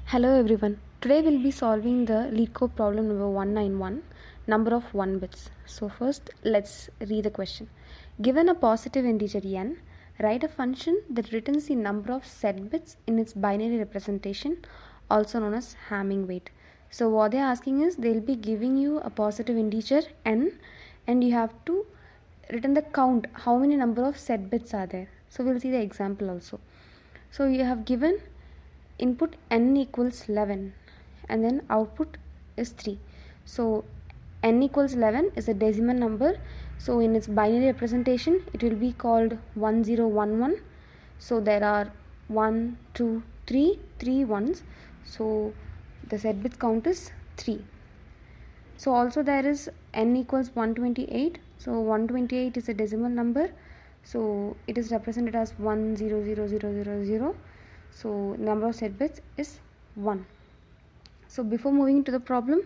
Hello everyone. Today we'll be solving the Leetcode problem number 191, number of 1 bits. So first let's read the question. Given a positive integer n, write a function that returns the number of set bits in its binary representation, also known as Hamming weight. So what they're asking is they'll be giving you a positive integer n and you have to return the count, how many number of set bits are there. So we'll see the example also. So you have given input n equals 11 and then output is 3. So n equals 11 is a decimal number, so in its binary representation it will be called 1011. So there are 1 2 3 ones, so the set bits count is 3. So also there is n equals 128. So 128 is a decimal number, so it is represented as 100000. So number of set bits is 1. So before moving to the problem,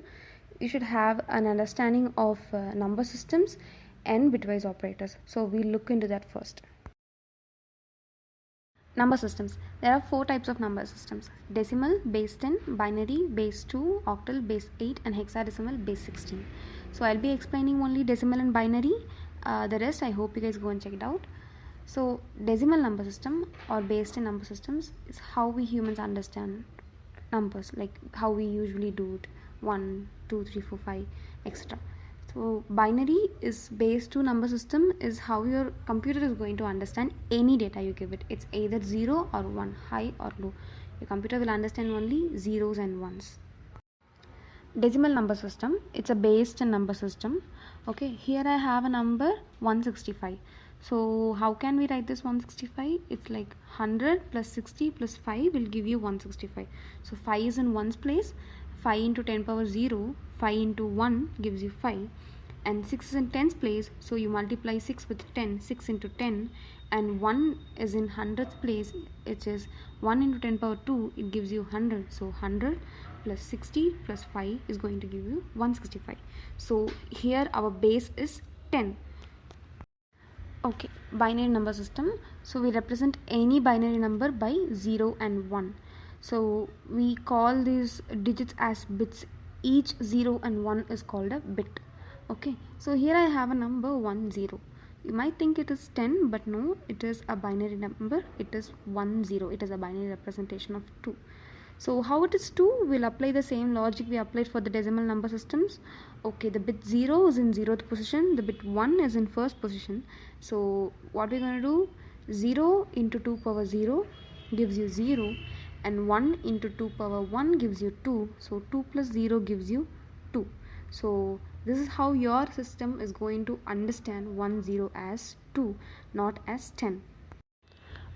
you should have an understanding of number systems and bitwise operators. So we'll look into that first. Number systems. There are 4 types of number systems: decimal, base 10, binary, base 2, octal, base 8, and hexadecimal, base 16. So I'll be explaining only decimal and binary. The rest I hope you guys go and check it out. So decimal number system or base 10 number systems is how we humans understand numbers, like how we usually do it: 1 2 3 4 5 etc. So binary is base 2 number system is how your computer is going to understand any data you give it. It's either 0 or 1, high or low. Your computer will understand only zeros and ones. Decimal number system, it's a base 10 number system. Okay, here I have a number 165. So how can we write this 165? It's like 100 plus 60 plus 5 will give you 165. So 5 is in 1's place. 5 into 10 power 0, 5 into 1 gives you 5. And 6 is in 10's place, so you multiply 6 with 10, 6 into 10. And 1 is in 100's place, which is 1 into 10 power 2, it gives you 100. So 100 plus 60 plus 5 is going to give you 165. So here our base is 10. Okay, binary number system. So we represent any binary number by 0 and 1. So we call these digits as bits. Each 0 and 1 is called a bit. Okay, so here I have a number 10. You might think it is 10, but no, it is a binary number. It is 10. It is a binary representation of 2. So how it is 2? We'll apply the same logic we applied for the decimal number systems. Okay, the bit 0 is in 0th position, the bit 1 is in 1st position. So what we're going to do, 0 into 2 power 0 gives you 0, and 1 into 2 power 1 gives you 2. So 2 plus 0 gives you 2. So this is how your system is going to understand 10 as 2, not as 10.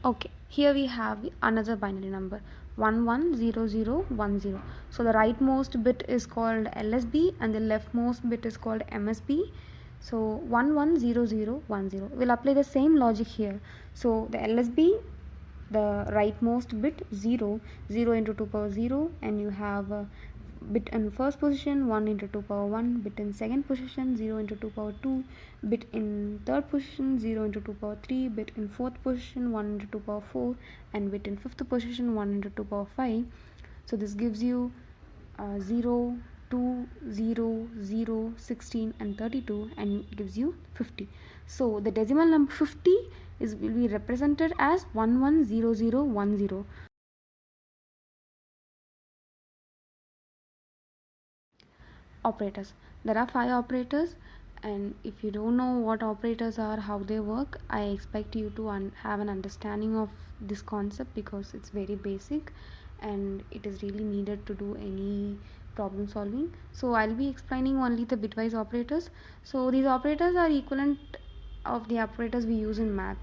Okay, here we have another binary number 110010. So the rightmost bit is called LSB and the leftmost bit is called MSB. So 110010. We'll apply the same logic here. So the LSB, the rightmost bit 0, 0 into 2 power 0, and you have a bit in first position 1 into 2 power 1, bit in second position 0 into 2 power 2, bit in third position 0 into 2 power 3, bit in fourth position 1 into 2 power 4, and bit in fifth position 1 into 2 power 5. So this gives you 0, 2, 0, 0, 16 and 32, and gives you 50. So the decimal number 50 will be represented as 110010. Operators. There are 5 operators, and if you don't know what operators are, how they work, I expect you to have an understanding of this concept because it's very basic and it is really needed to do any problem solving. So I'll be explaining only the bitwise operators. So these operators are equivalent of the operators we use in math.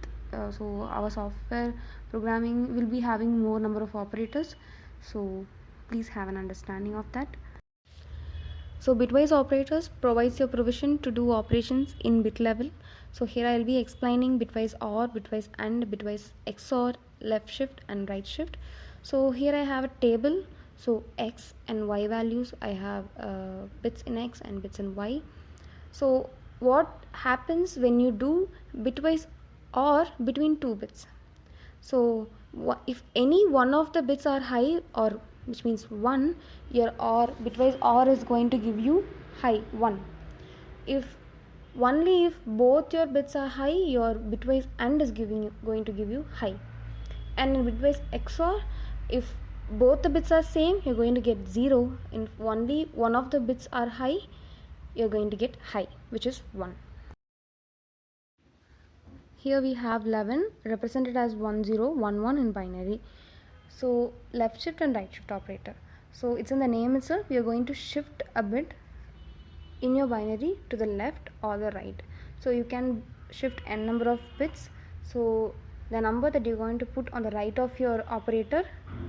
So our software programming will be having more number of operators, so please have an understanding of that. So bitwise operators provides your provision to do operations in bit level. So here I will be explaining bitwise OR, bitwise AND, bitwise XOR, left shift and right shift. So here I have a table. So X and Y values, I have bits in X and bits in Y. So what happens when you do bitwise OR between 2 bits? So if any one of the bits are high or which means 1, your OR, bitwise OR is going to give you high 1. Only if both your bits are high, your bitwise AND is going to give you high. And in bitwise XOR, if both the bits are same, you're going to get 0. If only one of the bits are high, you're going to get high, which is 1. Here we have 11 represented as 1011 in binary. So left shift and right shift operator. So it's in the name itself. We are going to shift a bit in your binary to the left or the right. So you can shift n number of bits. So the number that you're going to put on the right of your operator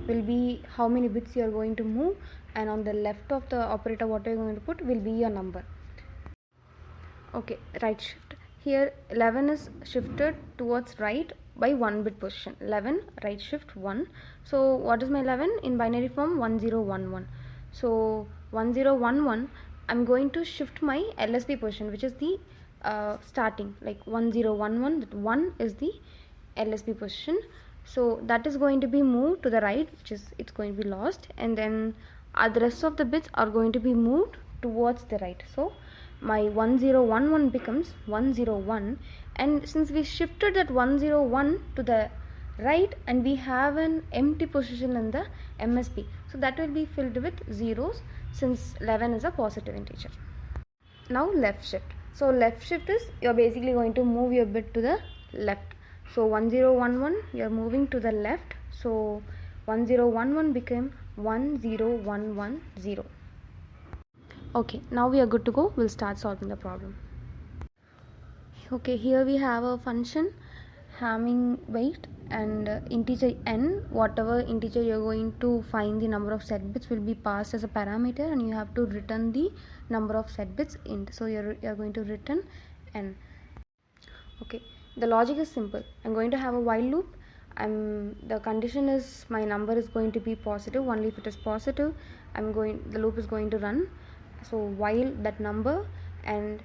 will be how many bits you are going to move, and on the left of the operator what you're going to put will be your number. Okay, right shift. Here 11 is shifted towards right by 1 bit position. 11 right shift 1. So what is my 11 in binary form? 1011. So 1011, I'm going to shift my LSB position, which is the starting, like 1011, that 1 is the LSB position. So that is going to be moved to the right, which is it's going to be lost, and then the rest of the bits are going to be moved towards the right. So my 1011 becomes 101, and since we shifted that 101 to the right and we have an empty position in the MSB, so that will be filled with zeros since 11 is a positive integer. Now left shift. So left shift is you're basically going to move your bit to the left. So 1011 you're moving to the left, so 1011 became 10110. Okay, now we are good to go. We'll start solving the problem. Okay, here we have a function Hamming weight and integer n. Whatever integer you're going to find the number of set bits will be passed as a parameter, and you have to return the number of set bits int. So you're going to return n. Okay, the logic is simple. I'm going to have a while loop. The condition is my number is going to be positive. Only if it is positive, the loop is going to run. So while that number, and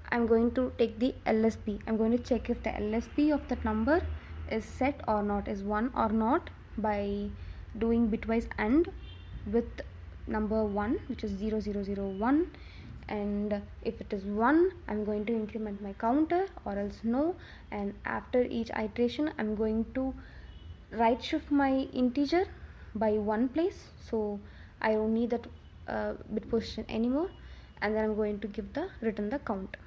I'm going to take the LSB. I'm going to check if the LSB of that number is set or not, is 1 or not, by doing bitwise AND with number 1, which is 0001. And if it is 1, I'm going to increment my counter, or else no. And after each iteration, I'm going to right shift my integer by 1 place, so I don't need that bit position anymore, and then I'm going to return the count.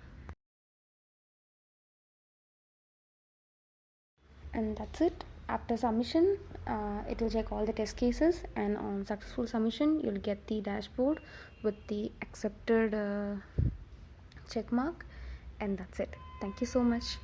And that's it. After submission, it will check all the test cases, and on successful submission you'll get the dashboard with the accepted check mark, and that's it. Thank you so much.